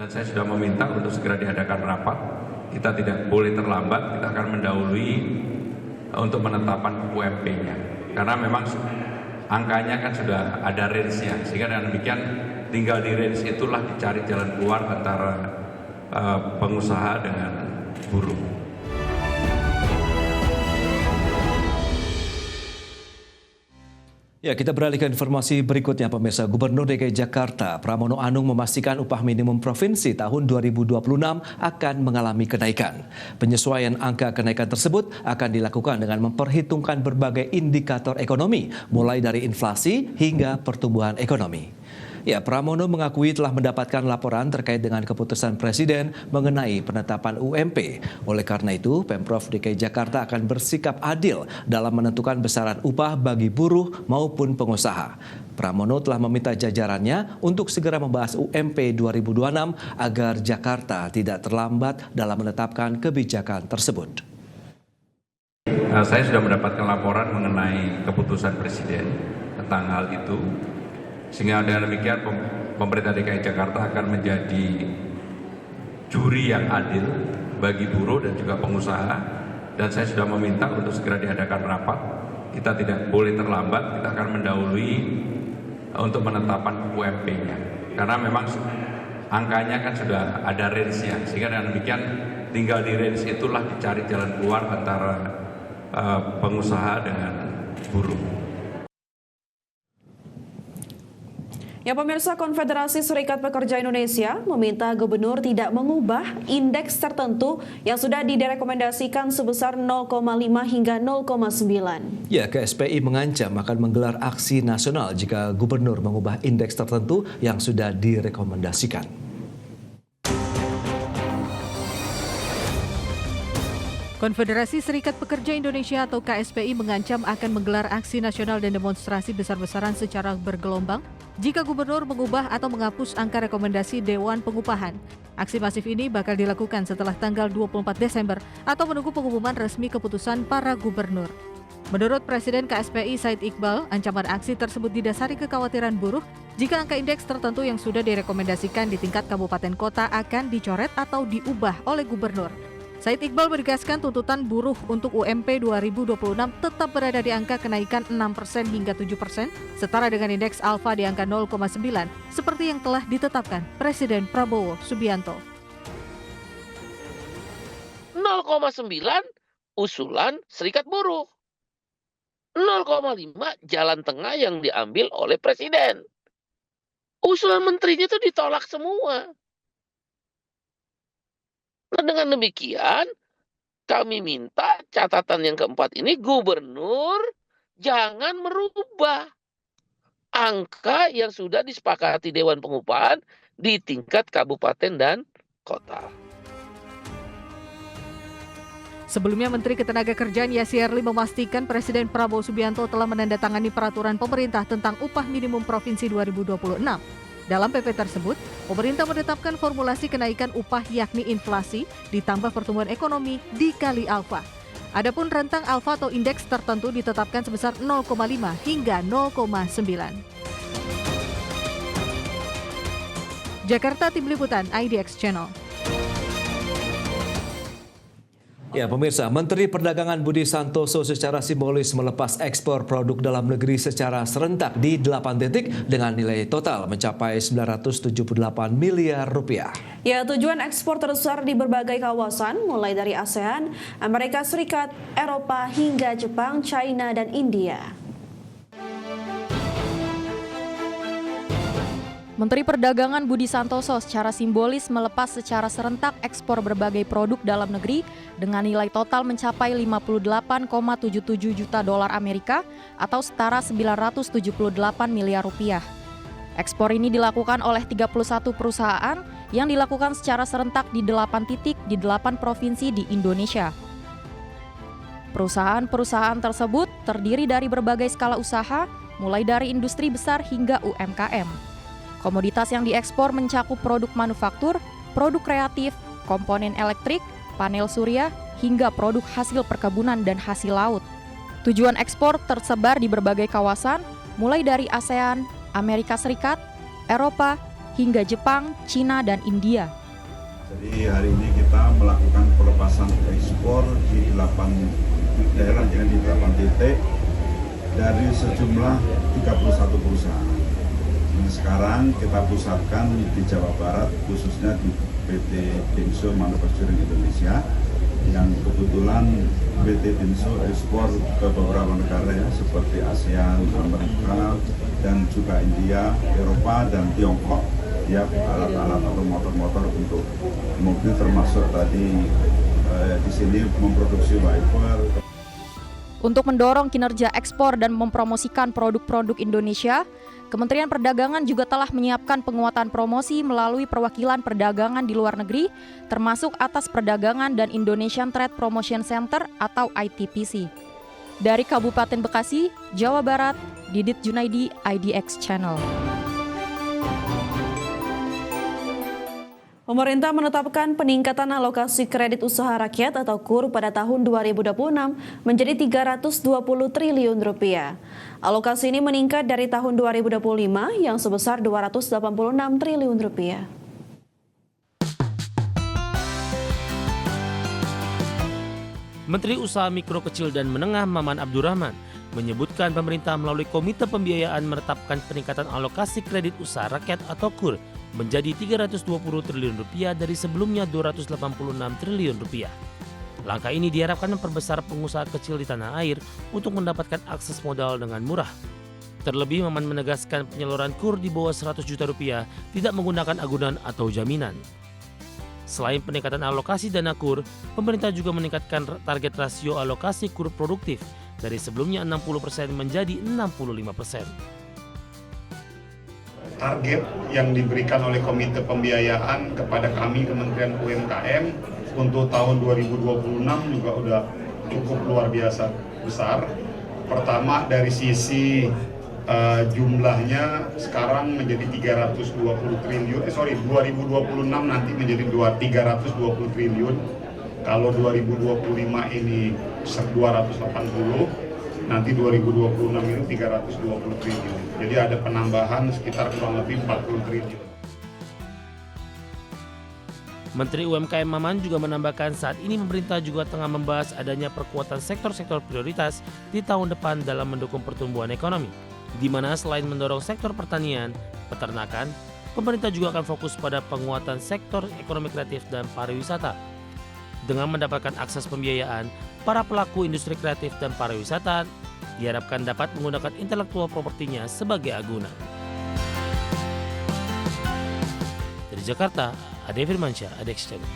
Dan saya sudah meminta untuk segera diadakan rapat. Kita tidak boleh terlambat, kita akan mendahului untuk penetapan UMP-nya. Karena memang angkanya kan sudah ada range-nya, sehingga dengan demikian tinggal di range itulah dicari jalan keluar antara pengusaha dengan buruh. Ya, kita beralih ke informasi berikutnya, pemirsa. Gubernur DKI Jakarta, Pramono Anung, memastikan upah minimum provinsi tahun 2026 akan mengalami kenaikan. Penyesuaian angka kenaikan tersebut akan dilakukan dengan memperhitungkan berbagai indikator ekonomi, mulai dari inflasi hingga pertumbuhan ekonomi. Ya, Pramono mengakui telah mendapatkan laporan terkait dengan keputusan Presiden mengenai penetapan UMP. Oleh karena itu, Pemprov DKI Jakarta akan bersikap adil dalam menentukan besaran upah bagi buruh maupun pengusaha. Pramono telah meminta jajarannya untuk segera membahas UMP 2026 agar Jakarta tidak terlambat dalam menetapkan kebijakan tersebut. Saya sudah mendapatkan laporan mengenai keputusan Presiden tentang hal itu. Sehingga dengan demikian pemerintah DKI Jakarta akan menjadi juri yang adil bagi buruh dan juga pengusaha. Dan saya sudah meminta untuk segera diadakan rapat. Kita tidak boleh terlambat, kita akan mendahului untuk penetapan UMP-nya. Karena memang angkanya kan sudah ada range-nya. Sehingga dengan demikian tinggal di range itulah dicari jalan keluar antara pengusaha dengan buruh. Ya, pemirsa, Konfederasi Serikat Pekerja Indonesia meminta gubernur tidak mengubah indeks tertentu yang sudah direkomendasikan sebesar 0,5 hingga 0,9. Ya, KSPI mengancam akan menggelar aksi nasional jika gubernur mengubah indeks tertentu yang sudah direkomendasikan. Konfederasi Serikat Pekerja Indonesia atau KSPI mengancam akan menggelar aksi nasional dan demonstrasi besar-besaran secara bergelombang jika gubernur mengubah atau menghapus angka rekomendasi Dewan Pengupahan. Aksi masif ini bakal dilakukan setelah tanggal 24 Desember atau menunggu pengumuman resmi keputusan para gubernur. Menurut Presiden KSPI Said Iqbal, ancaman aksi tersebut didasari kekhawatiran buruh jika angka indeks tertentu yang sudah direkomendasikan di tingkat kabupaten kota akan dicoret atau diubah oleh gubernur. Said Iqbal menegaskan tuntutan buruh untuk UMP 2026 tetap berada di angka kenaikan 6% hingga 7%, setara dengan indeks alfa di angka 0,9, seperti yang telah ditetapkan Presiden Prabowo Subianto. 0,9 usulan Serikat Buruh. 0,5 jalan tengah yang diambil oleh Presiden. Usulan menterinya itu ditolak semua. Nah, dengan demikian, kami minta catatan yang keempat ini, gubernur jangan merubah angka yang sudah disepakati Dewan Pengupahan di tingkat kabupaten dan kota. Sebelumnya, Menteri Ketenagakerjaan Yasirli memastikan Presiden Prabowo Subianto telah menandatangani peraturan pemerintah tentang upah minimum provinsi 2026. Dalam PP tersebut, pemerintah menetapkan formulasi kenaikan upah yakni inflasi ditambah pertumbuhan ekonomi dikali alfa. Adapun rentang alfa atau indeks tertentu ditetapkan sebesar 0,5 hingga 0,9. Jakarta, Tim Liputan IDX Channel. Ya, pemirsa, Menteri Perdagangan Budi Santoso secara simbolis melepas ekspor produk dalam negeri secara serentak di 8 titik dengan nilai total mencapai 978 miliar rupiah. Ya, tujuan ekspor terbesar di berbagai kawasan, mulai dari ASEAN, Amerika Serikat, Eropa, hingga Jepang, China, dan India. Menteri Perdagangan Budi Santoso secara simbolis melepas secara serentak ekspor berbagai produk dalam negeri dengan nilai total mencapai 58,77 juta dolar Amerika atau setara 978 miliar rupiah. Ekspor ini dilakukan oleh 31 perusahaan yang dilakukan secara serentak di 8 titik di 8 provinsi di Indonesia. Perusahaan-perusahaan tersebut terdiri dari berbagai skala usaha, mulai dari industri besar hingga UMKM. Komoditas yang diekspor mencakup produk manufaktur, produk kreatif, komponen elektrik, panel surya, hingga produk hasil perkebunan dan hasil laut. Tujuan ekspor tersebar di berbagai kawasan, mulai dari ASEAN, Amerika Serikat, Eropa, hingga Jepang, Cina, dan India. Jadi hari ini kita melakukan pelepasan ekspor di 8 daerah, di 8 titik dari sejumlah 31 perusahaan. Nah, sekarang kita pusatkan di Jawa Barat, khususnya di PT Dinso Manufacturing Indonesia, yang kebetulan PT Dinso ekspor ke beberapa negara ya, seperti ASEAN, Amerika, dan juga India, Eropa, dan Tiongkok. Ya, alat-alat atau motor-motor untuk mobil, termasuk tadi di sini memproduksi wiper. Untuk mendorong kinerja ekspor dan mempromosikan produk-produk Indonesia, Kementerian Perdagangan juga telah menyiapkan penguatan promosi melalui perwakilan perdagangan di luar negeri, termasuk Atas Perdagangan dan Indonesian Trade Promotion Center atau ITPC. Dari Kabupaten Bekasi, Jawa Barat, Didit Junaidi, IDX Channel. Pemerintah menetapkan peningkatan alokasi kredit usaha rakyat atau KUR pada tahun 2026 menjadi 320 triliun rupiah. Alokasi ini meningkat dari tahun 2025 yang sebesar 286 triliun rupiah. Menteri Usaha Mikro Kecil dan Menengah Maman Abdurrahman menyebutkan pemerintah melalui Komite Pembiayaan menetapkan peningkatan alokasi kredit usaha rakyat atau KUR menjadi 320 triliun rupiah dari sebelumnya 286 triliun rupiah. Langkah ini diharapkan memperbesar pengusaha kecil di tanah air untuk mendapatkan akses modal dengan murah. Terlebih, Maman menegaskan penyaluran KUR di bawah 100 juta rupiah tidak menggunakan agunan atau jaminan. Selain peningkatan alokasi dana KUR, pemerintah juga meningkatkan target rasio alokasi KUR produktif dari sebelumnya 60% menjadi 65%. Target yang diberikan oleh Komite Pembiayaan kepada kami Kementerian UMKM untuk tahun 2026 juga udah cukup luar biasa besar. Pertama dari sisi jumlahnya sekarang menjadi 320 triliun, 2026 nanti menjadi 320 triliun. Kalau 2025 ini 280, nanti 2026 itu 320 triliun. Jadi ada penambahan sekitar kurang lebih 40 triliun. Menteri UMKM Maman juga menambahkan saat ini pemerintah juga tengah membahas adanya perkuatan sektor-sektor prioritas di tahun depan dalam mendukung pertumbuhan ekonomi, di mana selain mendorong sektor pertanian, peternakan, pemerintah juga akan fokus pada penguatan sektor ekonomi kreatif dan pariwisata. Dengan mendapatkan akses pembiayaan, para pelaku industri kreatif dan pariwisata diharapkan dapat menggunakan intelektual propertinya sebagai agunan. Dari Jakarta, Ade Firmansyah, IDX Channel.